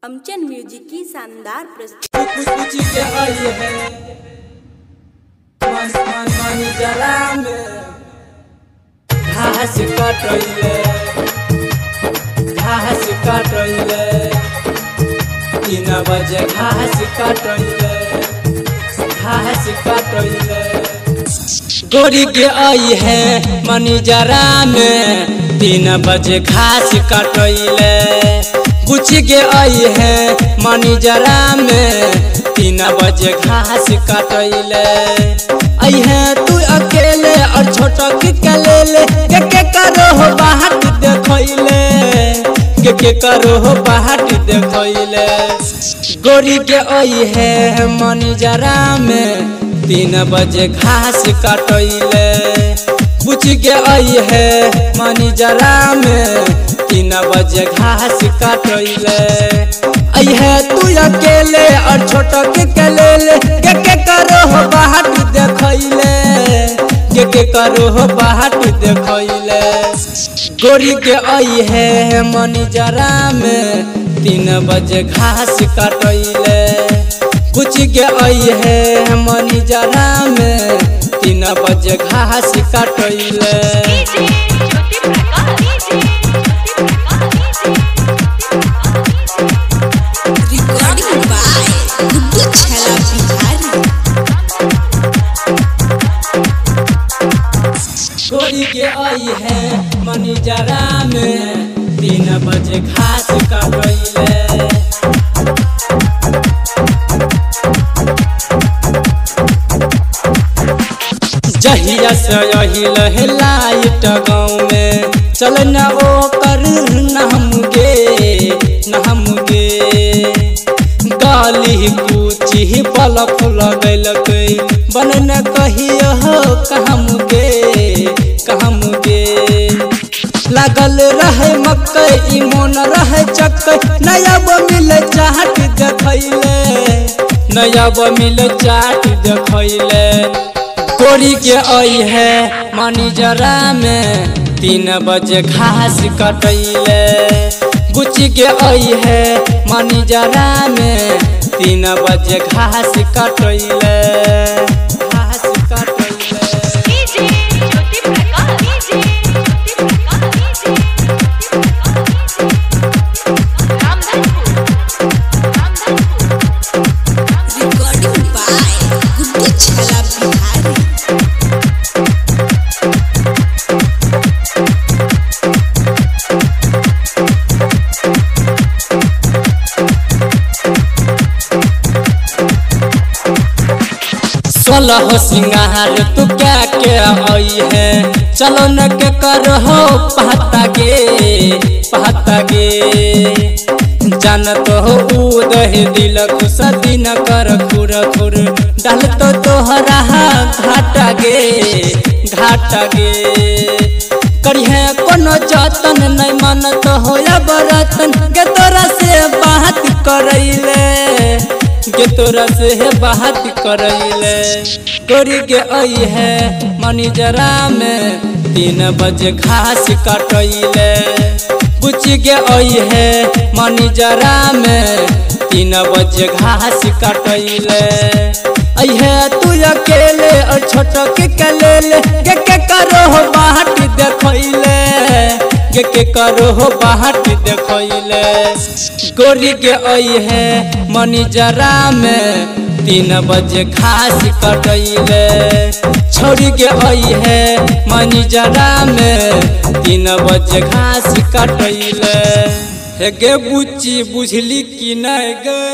अमचन music की शानदार प्रस्तुति। कुछ के आई है मन जरा में घास काटले 3 बजे घास काटले गोरी के आई है मनी जरा में 3 बजे घास काटले कुछ के आई है मनी जरा में 3 बजे घास काटले आई है तू अकेले और छोटा के ले के करो हो बाहट देखले के करो हो बाहट देखले गोरी के आई है मनी जरा में 3 बजे घास काटले पूछ के आई है मनी जरा में 3 बजे घास काटले आई है तू अकेले और छोटा के ले के करो हो बाहट देखले के करो हो बाहट देखले गोरी के आई है मनी जरा में 3 बजे घास काटले कुछ के आई है मनी जरा में 3 बजे घास काटले गोरी के आई है मनी जरा में 3 बजे घास काटले जहिया से यही लहलाइट गाँव में चल न ओ कर नहम गे गाली कुची पल फुल गैलकै बन न कहियो कहम गे लागल रहे मकई मोन रहे चक्कै नयाब मिल चाट देखले गोरी के आई है मनी जरा में 3 बजे घास काटले गुच्ची के आई है मनी जरा में 3 बजे घास काटले हो सिंगार तू क्या आई है चलो न के करो हो पहता गे जानत हो उदह दिल खुश दिन कर खुर डाल तो तोहरा घाटा गे करिहे कोनो जतन नहीं मानत हो या बरतन के तोरा से बात करैले गोरी के आई है मनी जरा में 3 बजे घास काटले कुछ के आई है मनी जरा में 3 बजे घास काटले आई है तू अकेले और छोटा के ले के करो हो बाहट देखले के करो हो बाहट देखले गोरी के आई है मनी जरा में 3 बजे घास काटले छोड़ी के आई है मनी जरा में 3 बजे घास काटले हे गे बुच्ची बुझली कि नहीं गे।